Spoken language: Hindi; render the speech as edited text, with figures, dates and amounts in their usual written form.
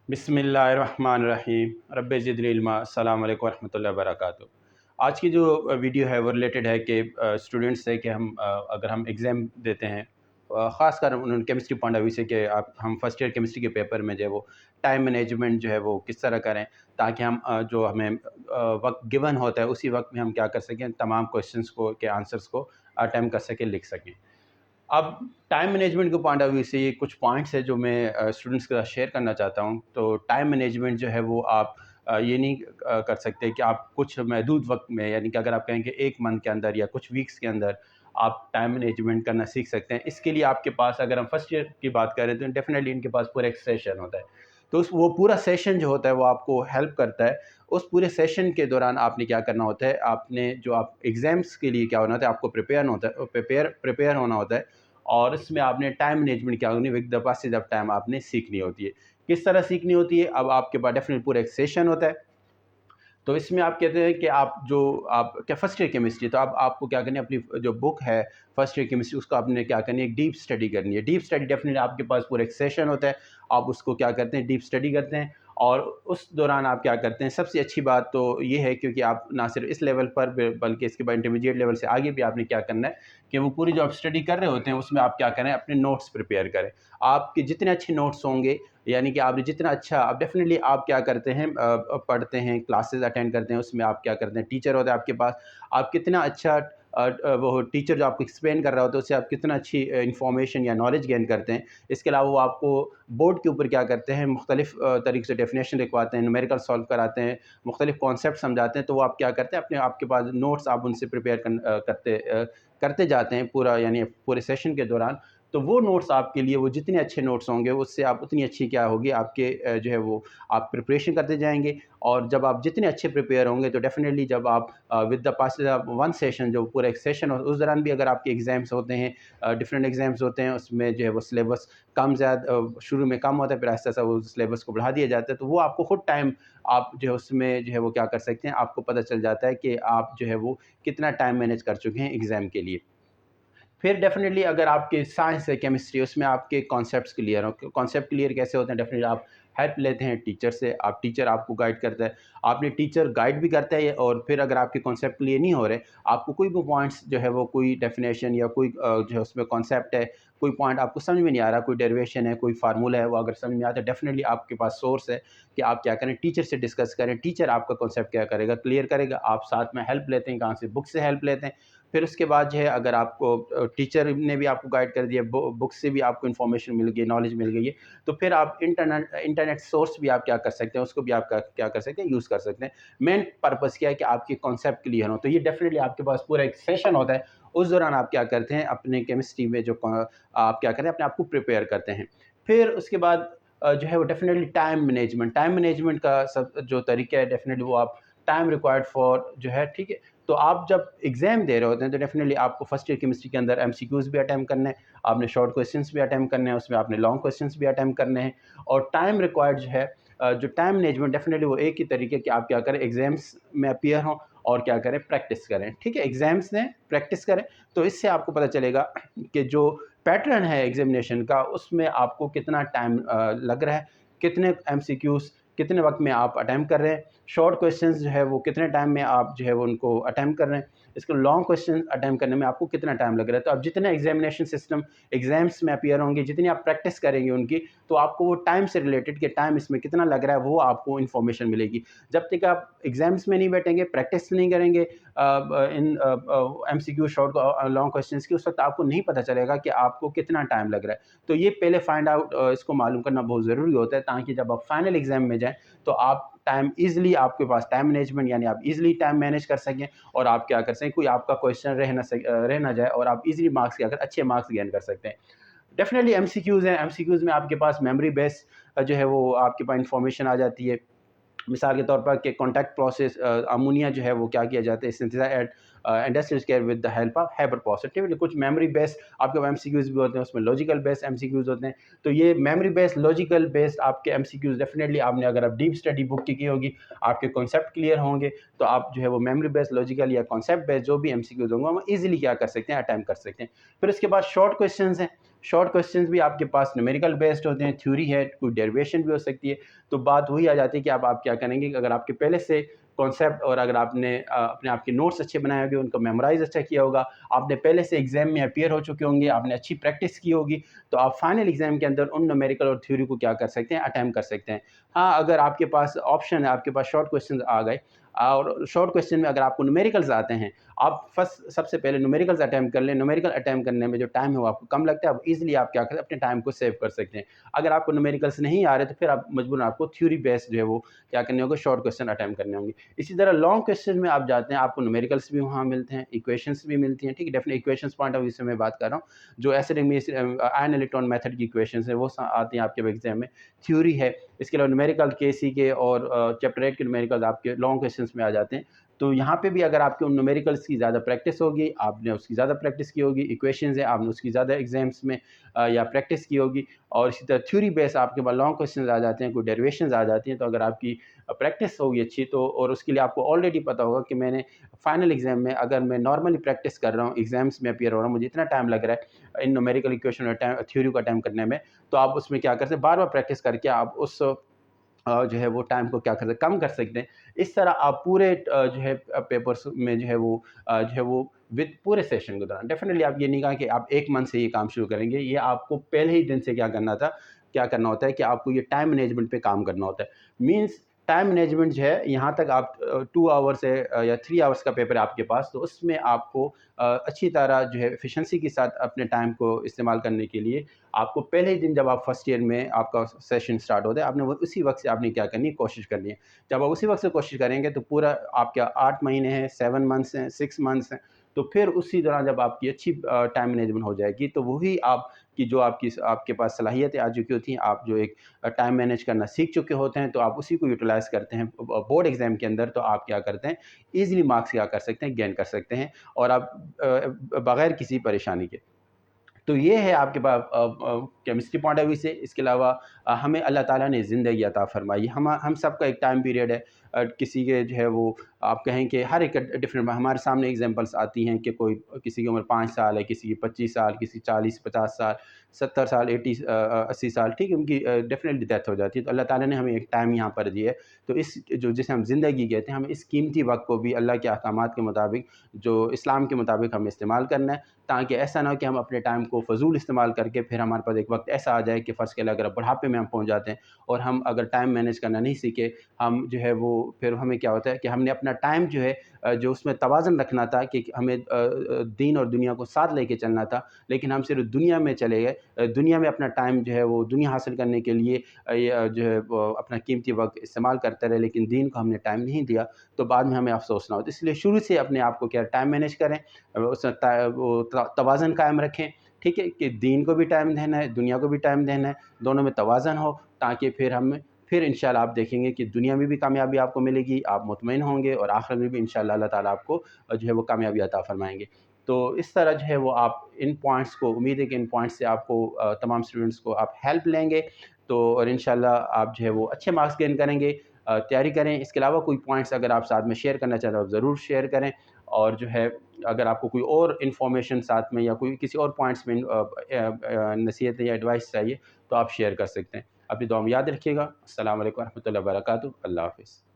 बिस्मिल्लाहिर्रहमानिर्रहीम रब्बि ज़िदनी इल्मा। अस्सलामु अलैकुम वरहमतुल्लाहि वबरकातुहू। आज की जो वीडियो है वो रिलेटेड है कि स्टूडेंट्स से कि हम अगर हम एग्ज़ाम देते हैं, ख़ासकर उन्होंने केमिस्ट्री पॉइंट ऑफ व्यू से कि आप हम फर्स्ट ईयर केमिस्ट्री के पेपर में जो है वो टाइम मैनेजमेंट जो है वो किस तरह करें ताकि हम जो हमें वक्त गिवन होता है उसी वक्त में हम क्या कर सकें, तमाम क्वेश्चंस को के आंसर्स को अटैम्प्ट कर सकें, लिख सकें। अब टाइम मैनेजमेंट के पॉइंट ऑफ व्यू से ये कुछ पॉइंट्स है जो मैं स्टूडेंट्स के साथ शेयर करना चाहता हूँ। तो टाइम मैनेजमेंट जो है वो आप ये नहीं कर सकते कि आप कुछ महदूद वक्त में, यानी कि अगर आप कहें कि 1 मंथ के अंदर या कुछ वीक्स के अंदर आप टाइम मैनेजमेंट करना सीख सकते हैं। इसके लिए आपके पास, अगर हम फर्स्ट ईयर की बात करें तो डेफिनेटली इनके पास पूरा एक सेशन होता है। तो उस वो पूरा सेशन जो होता है वो आपको हेल्प करता है। उस पूरे सेशन के दौरान आपने क्या करना होता है, आपने जो आप एग्ज़ाम्स के लिए क्या होना होता है, आपको प्रिपेयर होना होता है। और इसमें आपने टाइम मैनेजमेंट क्या होनी, with the passage of time आपने सीखनी होती है। किस तरह सीखनी होती है? अब आपके पास डेफिनेटली पूरा एक सेशन होता है। तो इसमें आप कहते हैं कि आप क्या फर्स्ट ईयर केमिस्ट्री, तो अब आपको क्या करनी है, अपनी जो बुक है फर्स्ट ईयर केमिस्ट्री उसको आपने क्या करनी है, डीप स्टडी करनी है। डीप स्टडी डेफिनेटली आपके पास पूरा एक सेशन होता है, आप उसको क्या करते हैं, डीप स्टडी करते हैं। और उस दौरान आप क्या करते हैं, सबसे अच्छी बात तो ये है क्योंकि आप ना सिर्फ इस लेवल पर बल्कि इसके बाद इंटरमीडिएट लेवल से आगे भी आपने क्या करना है कि वो पूरी जो आप स्टडी कर रहे होते हैं उसमें आप क्या करें, अपने नोट्स प्रिपेयर करें। आपके जितने अच्छे नोट्स होंगे, यानी कि आपने जितना अच्छा, आप डेफ़िनेटली आप क्या करते हैं, पढ़ते हैं, क्लासेस अटेंड करते हैं, उसमें आप क्या करते हैं, टीचर होता है आपके पास, आप कितना अच्छा वो टीचर जो आपको एक्सप्लेन कर रहा होता है उससे आप कितना अच्छी इन्फॉर्मेशन या नॉलेज गेन करते हैं। इसके अलावा वो आपको बोर्ड के ऊपर क्या करते हैं, मुख्तलिफ तरीके से डेफिनेशन लिखवाते हैं, न्यूमेरिकल सॉल्व कराते हैं, मुख्तलिफ कॉन्सेप्ट समझाते हैं। तो वो आप क्या करते हैं, अपने आपके पास नोट्स आप उनसे करते जाते हैं पूरा, यानी पूरे सेशन के दौरान। तो वो नोट्स आपके लिए, वो जितने अच्छे नोट्स होंगे उससे आप उतनी अच्छी क्या होगी आपके जो है वो आप प्रिपरेशन करते जाएँगे। और जब आप जितने अच्छे प्रिपेयर होंगे तो डेफ़िनेटली जब आप with the passage of one session, जो पूरा एक सेशन हो उस दौरान भी अगर आपके एग्ज़ाम्स होते हैं, डिफरेंट एग्ज़ाम्स होते हैं, उसमें जो है वो सिलेबस शुरू में कम होता है, फिर आहिस्ता-आहिस्ता वो सिलेबस को बढ़ा दिया जाता है। तो वो आपको खुद टाइम, आप जो है उसमें जो है वो क्या कर सकते हैं, आपको पता चल जाता है कि आप जो है वो कितना टाइम मैनेज कर चुके हैं एग्ज़ाम के लिए। फिर डेफ़िनेटली अगर आपके साइंस है, केमिस्ट्री, उसमें आपके कॉन्सेप्ट्स क्लियर हों। कॉन्सेप्ट क्लियर कैसे होते हैं? डेफ़िनेटली आप हेल्प लेते हैं टीचर से, आप टीचर आपको गाइड करता है। आपने टीचर गाइड भी करता है, और फिर अगर आपके कॉन्सेप्ट क्लियर नहीं हो रहे, आपको कोई भी पॉइंट्स जो है वो कोई डेफ़िनेशन या कोई जो है उसमें कॉन्सेप्ट है, कोई पॉइंट आपको समझ में नहीं आ रहा, कोई डेरिवेशन है, कोई फ़ॉर्मूला है, वो अगर समझ में आता है, डेफ़िनेटली आपके पास सोर्स है कि आप क्या करें, टीचर से डिस्कस करें। टीचर आपका कॉन्सेप्ट क्या करेगा, क्लियर करेगा। आप साथ में हेल्प लेते हैं, कहाँ से? बुक से हेल्प लेते हैं। फिर उसके बाद जो है, अगर आपको टीचर ने भी आपको गाइड कर दिया, बुक से भी आपको इन्फॉर्मेशन मिल गई, नॉलेज मिल गई है, तो फिर आप इंटरनेट सोर्स भी आप क्या कर सकते हैं, उसको भी आप क्या कर सकते हैं, यूज़ कर सकते हैं। मेन पर्पस क्या है कि आपके कॉन्सेप्ट क्लियर हो। तो ये डेफिनेटली आपके पास पूरा एक सेशन होता है, उस दौरान आप क्या करते हैं, अपने केमिस्ट्री में आप क्या करते हैं, अपने आप को प्रिपेयर करते हैं। फिर उसके बाद जो है वो डेफिनेटली टाइम मैनेजमेंट का सब जो तरीका है, डेफिनेटली वो आप टाइम रिक्वायर्ड फॉर जो है, ठीक है। तो आप जब एग्ज़ाम दे रहे होते हैं तो डेफ़िनेटली आपको फर्स्ट ईयर केमिस्ट्री के अंदर एमसीक्यूज़ भी अटेम्प्ट करने हैं, आपने शॉर्ट क्वेश्चंस भी अटेम्प्ट करने हैं, उसमें आपने लॉन्ग क्वेश्चंस भी अटेम्प्ट करने हैं। और टाइम रिक्वायर्ड जो है, जो टाइम मैनेजमेंट डेफ़िनेटली वो एक ही तरीके कि आप क्या करें, एग्ज़ाम्स में अपीयर हों और क्या करें, प्रैक्टिस करें, ठीक है? एग्ज़ाम्स दें, प्रैक्टिस करें, तो इससे आपको पता चलेगा कि जो पैटर्न है एग्ज़ामिनेशन का, उसमें आपको कितना टाइम लग रहा है, कितने एमसीक्यूज़ कितने वक़्त में आप अटेम्प्ट कर रहे हैं, शॉर्ट क्वेश्चंस जो है वो कितने टाइम में आप जो है वो उनको अटेम्प्ट कर रहे हैं, इसको लॉन्ग क्वेश्चन अटेम्प्ट करने में आपको कितना टाइम लग रहा है। तो आप जितना एग्ज़ामिनेशन सिस्टम एग्ज़ाम्स में अपीयर होंगे, जितनी आप प्रैक्टिस करेंगे उनकी, तो आपको वो टाइम से रिलेटेड, कि टाइम इसमें कितना लग रहा है, वो आपको इन्फॉर्मेशन मिलेगी। जब तक आप एग्ज़ाम्स में नहीं बैठेंगे, प्रैक्टिस नहीं करेंगे इन एमसीक्यू शॉर्ट लॉन्ग क्वेश्चंस की, उस वक़्त आपको नहीं पता चलेगा कि आपको कितना टाइम लग रहा है। तो ये पहले फाइंड आउट, इसको मालूम करना बहुत ज़रूरी होता है, ताकि जब आप फाइनल एग्ज़ाम में जाएँ तो आप टाइम ईज़िली, आपके पास टाइम मैनेजमेंट, यानी आप ईज़िली टाइम मैनेज कर सकें, और आप क्या कर सकें, कोई आपका क्वेश्चन रह ना जाए, और आप ईज़िली मार्क्स क्या करें, अच्छे मार्क्स गेन कर सकते हैं। डेफ़िनेटली एमसीक्यूज़ हैं, एमसीक्यूज़ में आपके पास मेमोरी बेस जो है वो आपके पास इन्फॉर्मेशन आ जाती है। मिसाल के तौर पर कि कॉन्टैक्ट प्रोसेस, अमोनिया जो है वो क्या किया जाता है, synthesize industrial scale with the help of hyper positive. कुछ मेमोरी बेस्ड आपके एमसीक्यूज भी होते हैं, उसमें लॉजिकल बेस्ड एमसीक्यूज होते हैं। तो ये मेमोरी बेस्ड लॉजिकल बेस्ड आपके एमसीक्यूज डेफिनेटली आपने अगर आप डीप स्टडी बुक की होगी, आपके कॉन्सेप्ट क्लियर होंगे, तो आप जो है वो मेमोरी बेस्ड लॉजिकल या कॉन्सेप्ट बेस्ड जो भी एमसीक्यूज होंगे वो ईजिली क्या कर सकते हैं, अटैम्प्ट कर सकते हैं। फिर उसके बाद शॉर्ट क्वेश्चन हैं। शॉर्ट क्वेश्चंस भी आपके पास न्यूमेरिकल बेस्ड होते हैं, थ्योरी है, कोई डेरिवेशन भी हो सकती है। तो बात वही आ जाती है कि अब आप क्या करेंगे कि अगर आपके पहले से कॉन्सेप्ट और अगर आपने अपने आपके नोट्स अच्छे बनाए होंगे, उनको मेमोराइज अच्छा किया होगा, आपने पहले से एग्जाम में अपीयर हो चुके होंगे, आपने अच्छी प्रैक्टिस की होगी, तो आप फाइनल एग्जाम के अंदर उन न्यूमेरिकल और थ्योरी को क्या कर सकते हैं, अटैम्प्ट कर सकते हैं। हाँ, अगर आपके पास ऑप्शन है, आपके पास शॉर्ट क्वेश्चन आ गए और शॉर्ट क्वेश्चन में अगर आपको न्यूमेरिकल्स आते हैं, आप फर्स्ट सबसे पहले न्यूमेरिकल्स अटैम्प्ट कर लें। न्यूमेरिकल अटैम्प्ट करने में जो टाइम है वो आपको कम लगता है, आप ईजिली आप क्या करें, अपने टाइम को सेव कर सकते हैं। अगर आपको न्यूमेरिकल्स नहीं आ रहे तो फिर आप मजबूरन आपको थ्योरी बेस्ड जो है वो क्या करने होंगे, शॉर्ट क्वेश्चन अटैम्प्ट करने होंगे। इसी तरह लॉन्ग क्वेश्चन में आप जाते हैं, आपको न्यूमेरिकल्स भी वहाँ मिलते हैं, इक्वेशंस भी मिलती हैं, ठीक है। Definite equations point of view से मैं बात कर रहा हूँ, जो एसिडिक आयन इलेक्ट्रॉन मेथड की इक्वेशंस है वो आती हैं आपके एग्जाम में। थ्योरी है, इसके अलावा न्यूमेरिकल केसी के और चैप्टर 8 के न्यूमेरिकल्स आपके लॉन्ग क्वेश्चन में आ जाते हैं। तो यहाँ पे भी अगर आपके उन न्यूमेरिकल्स की ज़्यादा प्रैक्टिस होगी, आपने उसकी ज़्यादा प्रैक्टिस की होगी, इक्वेशंस है आपने उसकी ज़्यादा एग्जाम्स में या प्रैक्टिस की होगी, और इसी तरह थ्योरी बेस आपके पास लॉन्ग क्वेश्चंस आ जाते हैं, कोई डेरिवेशंस आ जाती हैं, तो अगर आपकी प्रैक्टिस होगी अच्छी, तो और उसके लिए आपको ऑलरेडी पता होगा कि मैंने फाइनल एग्जाम में अगर मैं नॉर्मली प्रैक्टिस कर रहा हूँ, एग्जाम्स में अपीयर हो रहा हूँ, मुझे इतना टाइम लग रहा है इन न्यूमेरिकल इक्वेशन और थ्योरी को अटैम्प्ट करने में, तो आप उसमें क्या कर सकते हैं, बार बार प्रैक्टिस करके आप उस जो है वो टाइम को क्या कर सकते कम कर सकते हैं। इस तरह आप पूरे जो है पेपर्स में जो है वो विद पूरे सेशन के दौरान डेफिनेटली आप ये नहीं कहा कि आप 1 मंथ से ये काम शुरू करेंगे, ये आपको पहले ही दिन से क्या करना होता है कि आपको ये टाइम मैनेजमेंट पे काम करना होता है। मीन्स टाइम मैनेजमेंट जो है, यहाँ तक आप 2 आवर्स है या 3 आवर्स का पेपर है आपके पास, तो उसमें आपको अच्छी तरह जो है एफिशिएंसी के साथ अपने टाइम को इस्तेमाल करने के लिए आपको पहले ही दिन जब आप फर्स्ट ईयर में आपका सेशन स्टार्ट होता है, आपने वो उसी वक्त से आपने क्या करनी है, कोशिश करनी है। जब आप उसी वक्त से कोशिश करेंगे तो पूरा आपका 8 महीने हैं, 7 मंथ्स हैं, 6 मंथ्स हैं, तो फिर उसी दौरान जब आपकी अच्छी टाइम मैनेजमेंट हो जाएगी, तो वही आपकी जो आपके पास सलाहियतें आ चुकी होती हैं, आप जो एक टाइम मैनेज करना सीख चुके होते हैं, तो आप उसी को यूटिलाइज़ करते हैं बोर्ड एग्ज़ाम के अंदर, तो आप क्या करते हैं, ईज़िली मार्क्स क्या कर सकते हैं, गेन कर सकते हैं, और आप बगैर किसी परेशानी के। तो ये है आपके पास केमिस्ट्री पॉइंट ऑफ व्यू से। इसके अलावा हमें अल्लाह ताला ने ज़िंदगी अता फ़रमाई। हम सबका एक टाइम पीरियड है। किसी के जो है वो आप कहें कि हर एक डिफरेंट, हमारे सामने एग्जांपल्स आती हैं कि कोई किसी की उम्र 5 साल है, किसी की 25 साल, किसी 40-50 साल, 70 साल, 80 साल, ठीक है, उनकी डेफिनेटली डेथ हो जाती है। तो अल्लाह ताला ने हमें एक टाइम यहाँ पर दिया है। तो जिसे हम ज़िंदगी कहते हैं, हमें इस कीमती वक़्त को भी अल्लाह के अहकामात के मुताबिक, जो इस्लाम के मुताबिक हमें इस्तेमाल करना है, ताकि ऐसा ना हो कि हम अपने टाइम को फ़ज़ूल इस्तेमाल करके फिर हमारे पास एक वक्त ऐसा आ जाए कि फ़र्ज़ के अगर बुढ़ापे में हम पहुँच जाते हैं और हम अगर टाइम मैनेज करना नहीं सीखे, हम जो है वो फिर हमें क्या होता है कि हमने अपना टाइम जो है जो उसमें तवाज़न रखना था कि हमें दीन और दुनिया को साथ लेके चलना था, लेकिन हम सिर्फ दुनिया में चले गए। दुनिया में अपना टाइम जो है वो दुनिया हासिल करने के लिए जो है वो अपना कीमती वक्त इस्तेमाल करते रहे, लेकिन दीन को हमने टाइम नहीं दिया, तो बाद में हमें अफ़सोस ना हो। तो इसलिए शुरू से अपने आप को क्या टाइम मैनेज करें, तवाज़न कायम रखें, ठीक है, कि दीन को भी टाइम देना है, दुनिया को भी टाइम देना है, दोनों में तवाज़न हो, ताकि फिर इंशाल्लाह आप देखेंगे कि दुनिया में भी कामयाबी आपको मिलेगी, आप मुतमईन होंगे, और आखिरत में भी इंशाल्लाह अल्लाह ताला आपको जो है वो कामयाबी अता फ़रमाएँगे। तो इस तरह जो है वो आप इन पॉइंट्स को, उम्मीद है कि इन पॉइंट्स से आपको तमाम स्टूडेंट्स को आप हेल्प लेंगे, तो और इंशाल्लाह आप जो है वो अच्छे मार्क्स गेन करेंगे। तैयारी करें। इसके अलावा कोई पॉइंट्स अगर आप साथ में शेयर करना चाहते हो, आप ज़रूर शेयर करें, और जो है अगर आपको कोई और इन्फॉर्मेशन साथ में या कोई किसी और पॉइंट्स में नसीहत या एडवाइस चाहिए, तो आप शेयर कर सकते हैं। अपनी दुआ में याद रखिएगा। अस्सलाम वालेकुम रहमतुल्लाहि व बरकातुहू। अल्लाह हाफ़िज़।